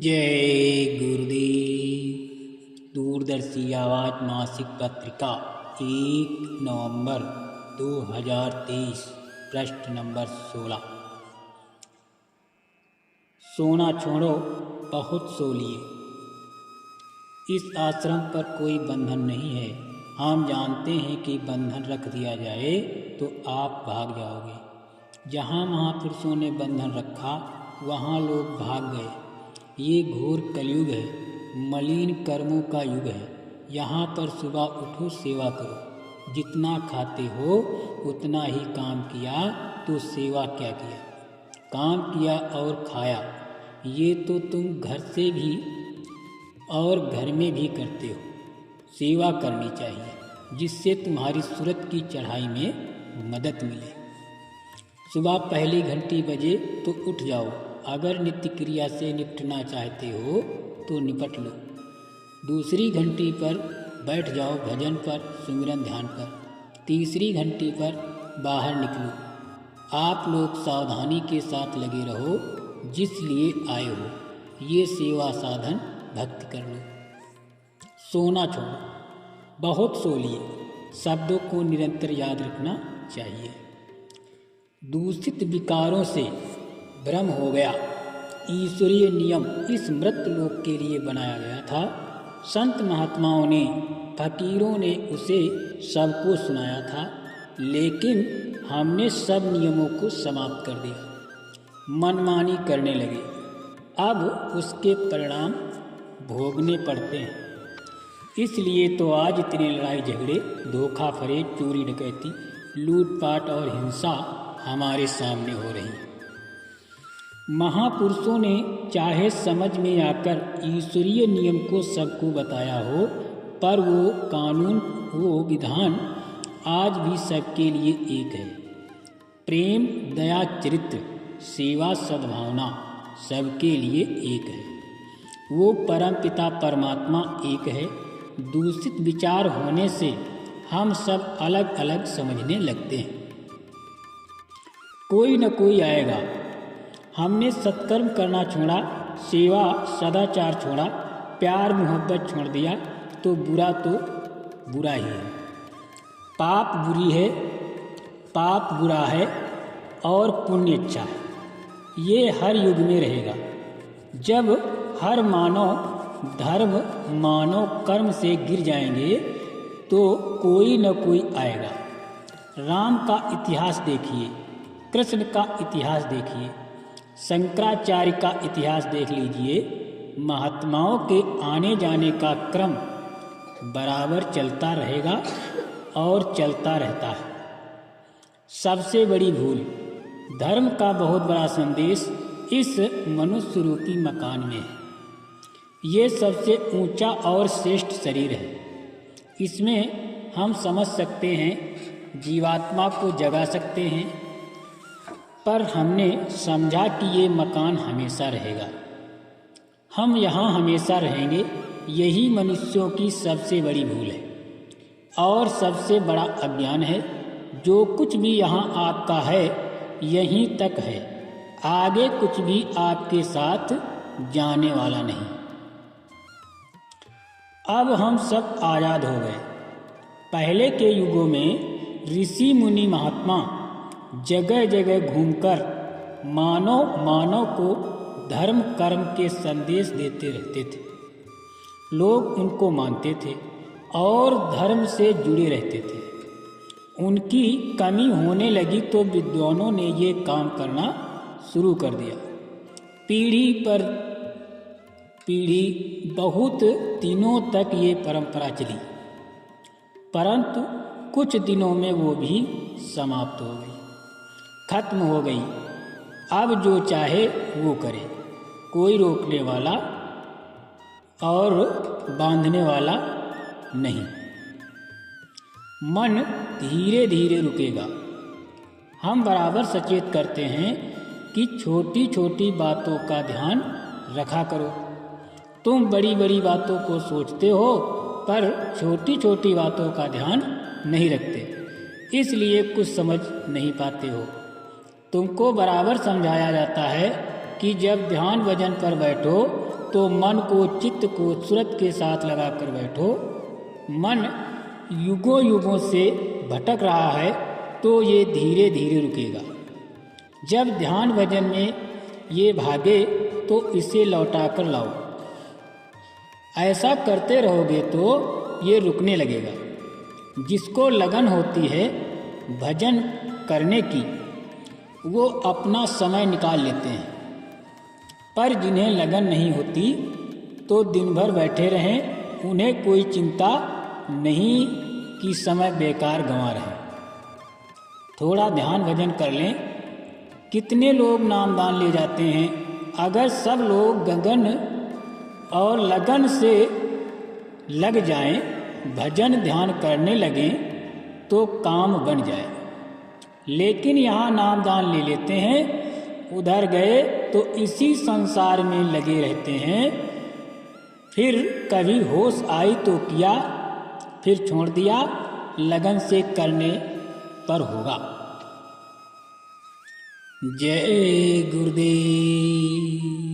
जय गुरुदेव। दूरदर्शी आवाज मासिक पत्रिका 1 नवंबर 2023 पृष्ठ नंबर 16। सोना छोड़ो बहुत सो लिए। इस आश्रम पर कोई बंधन नहीं है। हम जानते हैं कि बंधन रख दिया जाए तो आप भाग जाओगे। जहाँ महापुरुषों ने बंधन रखा वहाँ लोग भाग गए। ये घोर कलयुग है, मलिन कर्मों का युग है। यहाँ पर सुबह उठो, सेवा करो। जितना खाते हो उतना ही काम किया तो सेवा क्या किया? काम किया और खाया, ये तो तुम घर से भी और घर में भी करते हो। सेवा करनी चाहिए जिससे तुम्हारी सूरत की चढ़ाई में मदद मिले। सुबह पहली घंटी बजे तो उठ जाओ। अगर नित्य क्रिया से निपटना चाहते हो तो निपट लो। दूसरी घंटी पर बैठ जाओ भजन पर, सुमिरन ध्यान पर। तीसरी घंटी पर बाहर निकलो। आप लोग सावधानी के साथ लगे रहो जिस लिए आए हो। ये सेवा साधन भक्ति कर लो। सोना छोड़ो बहुत सो लिए शब्दों को निरंतर याद रखना चाहिए। दूषित विकारों से भ्रम हो गया। ईश्वरीय नियम इस मृत लोक के लिए बनाया गया था। संत महात्माओं ने, फकीरों ने उसे सबको सुनाया था, लेकिन हमने सब नियमों को समाप्त कर दिया। मनमानी करने लगे। अब उसके परिणाम भोगने पड़ते हैं। इसलिए तो आज इतने लड़ाई झगड़े, धोखा फरेब, चोरी डकैती, लूटपाट और हिंसा हमारे सामने हो रही है। महापुरुषों ने चाहे समझ में आकर ईश्वरीय नियम को सबको बताया हो, पर वो कानून, वो विधान आज भी सबके लिए एक है। प्रेम, दया, चरित्र, सेवा, सद्भावना सबके लिए एक है। वो परम पिता परमात्मा एक है। दूषित विचार होने से हम सब अलग अलग समझने लगते हैं। कोई न कोई आएगा। हमने सत्कर्म करना छोड़ा, सेवा सदाचार छोड़ा, प्यार मोहब्बत छोड़ दिया तो बुरा ही है। पाप बुरी है, पाप बुरा है और पुण्य अच्छा है। ये हर युग में रहेगा। जब हर मानव धर्म, मानव कर्म से गिर जाएंगे तो कोई न कोई आएगा। राम का इतिहास देखिए, कृष्ण का इतिहास देखिए, शंकराचार्य का इतिहास देख लीजिए। महात्माओं के आने जाने का क्रम बराबर चलता रहेगा और चलता रहता है। सबसे बड़ी भूल, धर्म का बहुत बड़ा संदेश इस मनुष्य रूपी मकान में है। ये सबसे ऊंचा और श्रेष्ठ शरीर है। इसमें हम समझ सकते हैं, जीवात्मा को जगा सकते हैं, पर हमने समझा कि ये मकान हमेशा रहेगा। हम यहाँ हमेशा रहेंगे। यही मनुष्यों की सबसे बड़ी भूल है और सबसे बड़ा अज्ञान है। जो कुछ भी यहाँ आपका है यहीं तक है, आगे कुछ भी आपके साथ जाने वाला नहीं। अब हम सब आज़ाद हो गए। पहले के युगों में ऋषि मुनि महात्मा जगह जगह घूमकर मानव को धर्म कर्म के संदेश देते रहते थे। लोग उनको मानते थे और धर्म से जुड़े रहते थे। उनकी कमी होने लगी तो विद्वानों ने ये काम करना शुरू कर दिया। पीढ़ी पर पीढ़ी बहुत दिनों तक ये परंपरा चली, परंतु कुछ दिनों में वो भी समाप्त हो गई, खत्म हो गई। अब जो चाहे वो करे, कोई रोकने वाला और बांधने वाला नहीं। मन धीरे धीरे रुकेगा। हम बराबर सचेत करते हैं कि छोटी छोटी बातों का ध्यान रखा करो। तुम बड़ी बड़ी बातों को सोचते हो पर छोटी छोटी बातों का ध्यान नहीं रखते, इसलिए कुछ समझ नहीं पाते हो। तुमको बराबर समझाया जाता है कि जब ध्यान भजन पर बैठो तो मन को, चित्त को सूरत के साथ लगाकर बैठो। मन युगों युगों से भटक रहा है तो ये धीरे धीरे रुकेगा। जब ध्यान भजन में ये भागे तो इसे लौटा कर लाओ। ऐसा करते रहोगे तो ये रुकने लगेगा। जिसको लगन होती है भजन करने की, वो अपना समय निकाल लेते हैं, पर जिन्हें लगन नहीं होती तो दिन भर बैठे रहें, उन्हें कोई चिंता नहीं कि समय बेकार गंवा रहे। थोड़ा ध्यान भजन कर लें। कितने लोग नामदान ले जाते हैं। अगर सब लोग गगन और लगन से लग जाएं, भजन ध्यान करने लगें तो काम बन जाए। लेकिन यहाँ नामदान ले लेते हैं, उधर गए तो इसी संसार में लगे रहते हैं। फिर कभी होश आई तो किया, फिर छोड़ दिया। लगन से करने पर होगा। जय गुरुदेव।